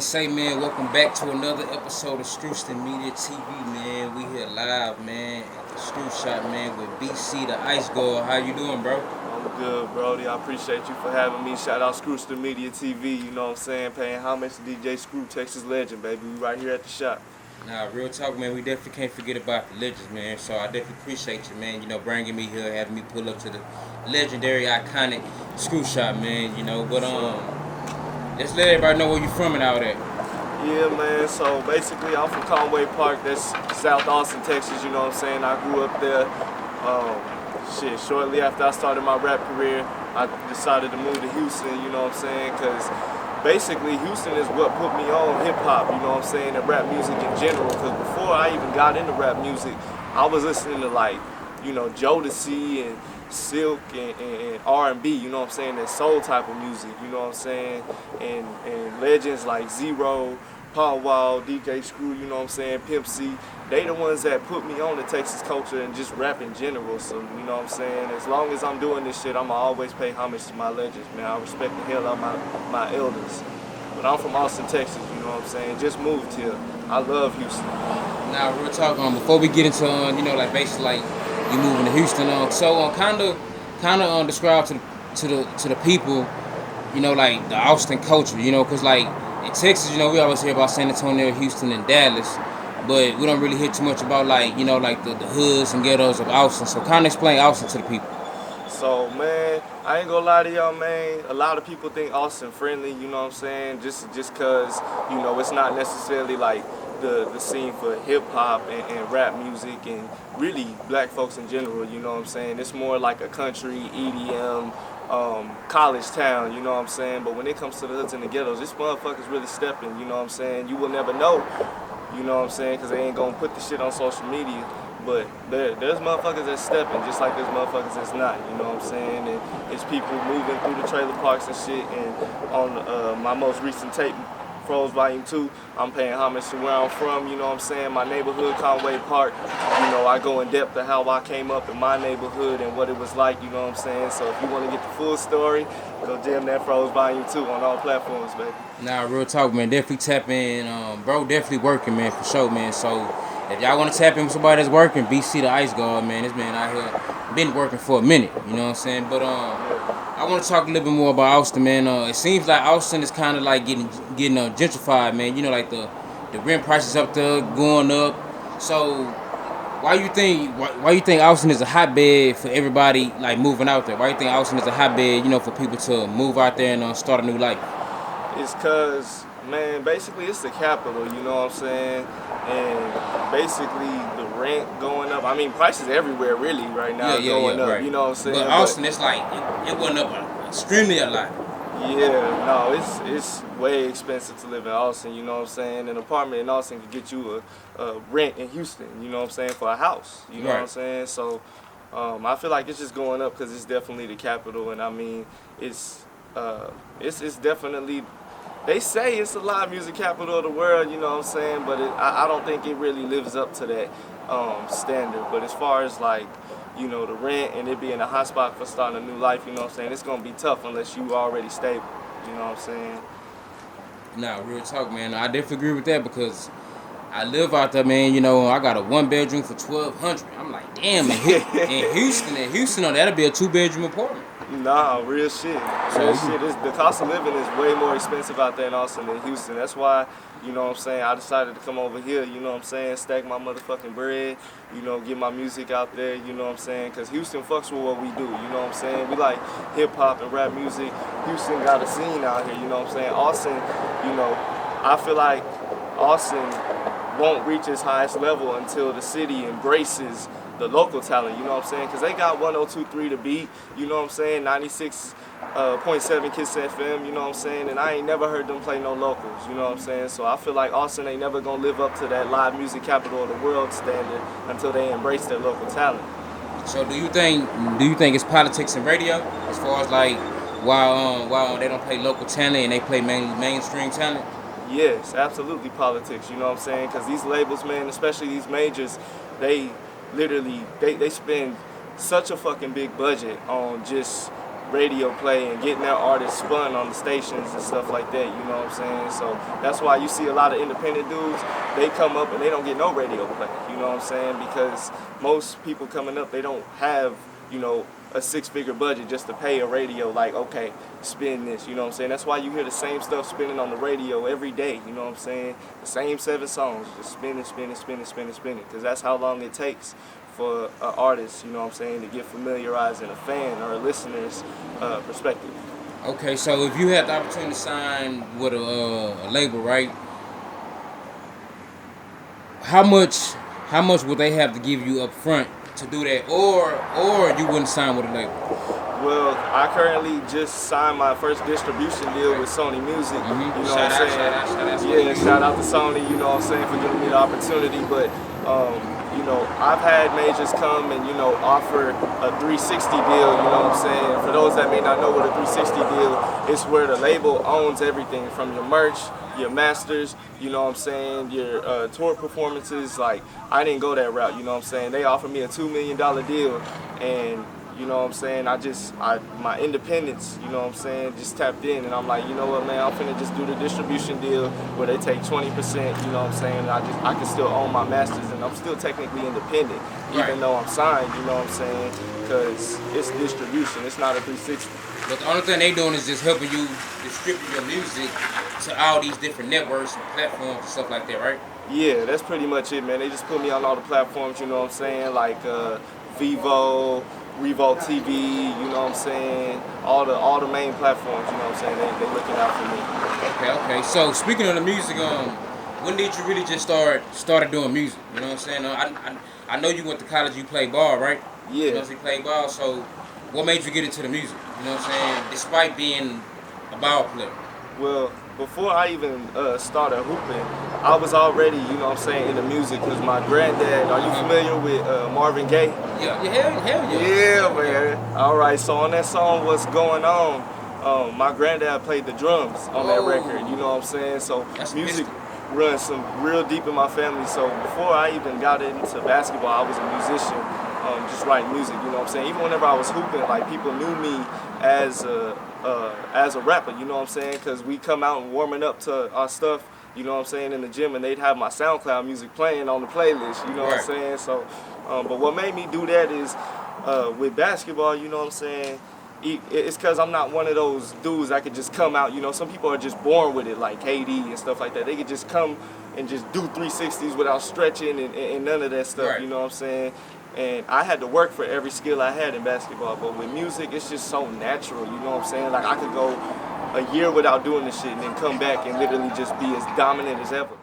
man, say man, welcome back to another episode of Media TV, man. We here live, man, at the Screw Shop, man, with BCTheIceGod. How you doing, bro? I'm good, Brody. I appreciate you for having me. Shout out Media TV, you know what I'm saying? Paying homage to DJ Screw, Texas legend, baby. We right here at the shop. Nah, real talk, man. We definitely can't forget about the legends, man. So I definitely appreciate you, man. You know, bringing me here, having me pull up to the legendary, iconic Screw Shop, man. You know, but let's let everybody know where you from and all that. Yeah, man. So basically, I'm from Conway Park. That's South Austin, Texas. You know what I'm saying? I grew up there. Shortly after I started my rap career, I decided to move to Houston. You know what I'm saying? Because basically, Houston is what put me on hip-hop, you know what I'm saying, and rap music in general, because before I even got into rap music, I was listening to, like, you know, Jodeci and Silk and R&B, you know what I'm saying, that soul type of music, you know what I'm saying, and legends like Zero, Paul Wall, DJ Screw, you know what I'm saying, Pimp C, they the ones that put me on to Texas culture and just rap in general. So, you know what I'm saying, as long as I'm doing this shit, I'ma always pay homage to my legends, man. I respect the hell out of my elders. But I'm from Austin, Texas, you know what I'm saying, just moved here. I love Houston. Now, real talk, before we get into, you know, like, basically, like, you moving to Houston, kind of describe to the people, you know, like, the Austin culture, you know, because, like, in Texas, you know, we always hear about San Antonio, Houston, and Dallas, but we don't really hear too much about, like, you know, like the hoods and ghettos of Austin. So kind of explain Austin to the people. So, man, I ain't gonna lie to y'all, man. A lot of people think Austin friendly, you know what I'm saying? Just cause, you know, it's not necessarily like the scene for hip hop and rap music and really black folks in general, you know what I'm saying? It's more like a country, EDM, college town, you know what I'm saying? But when it comes to the hoods and the ghettos, this motherfucker's really stepping, you know what I'm saying? You will never know, you know what I'm saying? Because they ain't gonna put the shit on social media. But there's motherfuckers that's stepping, just like there's motherfuckers that's not, you know what I'm saying? And it's people moving through the trailer parks and shit. And on my most recent tape, Froze Volume 2, I'm paying homage to where I'm from, you know what I'm saying? My neighborhood, Conway Park. You know, I go in depth to how I came up in my neighborhood and what it was like, you know what I'm saying? So if you want to get the full story, go jam that Froze Volume 2 on all platforms, baby. Nah, real talk, man. Definitely tap in. Bro, definitely working, man, for sure, man. So if y'all want to tap in with somebody that's working, BCTheIceGod, man. This man out here been working for a minute, you know what I'm saying? But I want to talk a little bit more about Austin, man. It seems like Austin is kind of like getting gentrified, man. You know, like the rent prices up there going up. So why you think Austin is a hotbed for everybody like moving out there? Why you think Austin is a hotbed, you know, for people to move out there and start a new life? It's cause, man, basically it's the capital, you know what I'm saying? And basically the rent going up. I mean, prices everywhere really right now going up, right. You know what I'm saying? But Austin, it's like, it went up extremely a lot. Yeah, no, it's way expensive to live in Austin, you know what I'm saying? An apartment in Austin could get you a rent in Houston, you know what I'm saying, for a house, you know what I'm saying? So I feel like it's just going up because it's definitely the capital, and I mean, it's definitely, they say it's the live music capital of the world, you know what I'm saying, but I don't think it really lives up to that standard. But as far as like, you know, the rent and it being a hot spot for starting a new life, you know what I'm saying, it's gonna be tough unless you already stable, you know what I'm saying? Nah, real talk, man. I definitely agree with that because I live out there, man. You know, I got a 1-bedroom for $1,200. I'm like, damn, in Houston, that'll be a 2-bedroom apartment. Nah, real shit. The cost of living is way more expensive out there in Austin than Houston. That's why, you know what I'm saying, I decided to come over here, you know what I'm saying, stack my motherfucking bread, you know, get my music out there, you know what I'm saying, because Houston fucks with what we do, you know what I'm saying. We like hip-hop and rap music. Houston got a scene out here, you know what I'm saying. Austin, you know, I feel like Austin won't reach its highest level until the city embraces the local talent, you know what I'm saying? Because they got 102.3 The Beat, you know what I'm saying? 96.7 Kiss FM, you know what I'm saying? And I ain't never heard them play no locals, you know what I'm saying? So I feel like Austin ain't never gonna live up to that live music capital of the world standard until they embrace their local talent. So do you think it's politics in radio as far as like while they don't play local talent and they play mainly mainstream talent? Yes, absolutely politics, you know what I'm saying? Because these labels, man, especially these majors, they literally, they spend such a fucking big budget on just radio play and getting their artists spun on the stations and stuff like that, you know what I'm saying? So that's why you see a lot of independent dudes, they come up and they don't get no radio play, you know what I'm saying? Because most people coming up, they don't have, you know, a six-figure budget just to pay a radio, like, okay, spin this, you know what I'm saying? That's why you hear the same stuff spinning on the radio every day, you know what I'm saying? The same 7 songs, just spinning, because that's how long it takes for an artist, you know what I'm saying, to get familiarized in a fan or a listener's perspective. Okay, so if you had the opportunity to sign with a label, right? How much would they have to give you up front to do that, or you wouldn't sign with a label? Well, I currently just signed my first distribution deal with Sony Music. Mm-hmm. You know what I'm saying? Shout out to Sony, you know what I'm saying, for giving me the opportunity. But you know, I've had majors come and, you know, offer a 360 deal, you know what I'm saying? For those that may not know what a 360 deal is, where the label owns everything from your merch, your masters, you know what I'm saying, your tour performances. Like, I didn't go that route, you know what I'm saying? They offered me a $2 million deal, and you know what I'm saying, my independence, you know what I'm saying, just tapped in, and I'm like, you know what, man, I'm finna just do the distribution deal where they take 20%, you know what I'm saying, I can still own my masters, and I'm still technically independent, even though I'm signed, you know what I'm saying, because it's distribution, it's not a 360. But the only thing they doing is just helping you distribute your music to all these different networks and platforms and stuff like that, right? Yeah, that's pretty much it, man. They just put me on all the platforms, you know what I'm saying, like Vivo, Revolt TV, you know what I'm saying, all the main platforms, you know what I'm saying, they looking out for me. Okay. So speaking of the music, when did you really just started doing music? You know what I'm saying? I know you went to college, you played ball, right? Yeah. You know, so you played ball. So what made you get into the music? You know what I'm saying? Despite being a ball player. Well, before I even started hooping, I was already, you know what I'm saying, into music, because my granddad, are you familiar with Marvin Gaye? Yeah, hell yeah. Yeah, man. All right, so on that song, What's Going On, my granddad played the drums on that record, you know what I'm saying? So that's music mystic. runs some real deep in my family. So before I even got into basketball, I was a musician, just writing music, you know what I'm saying? Even whenever I was hooping, like, people knew me as a rapper, you know what I'm saying? Because we come out and warming up to our stuff, you know what I'm saying, in the gym, and they'd have my SoundCloud music playing on the playlist, you know what I'm saying? So, but what made me do that is, with basketball, you know what I'm saying, it's because I'm not one of those dudes that could just come out, you know, some people are just born with it, like KD and stuff like that. They could just come and just do 360s without stretching and none of that stuff, you know what I'm saying? And I had to work for every skill I had in basketball, but with music, it's just so natural, you know what I'm saying? Like, I could go a year without doing this shit and then come back and literally just be as dominant as ever.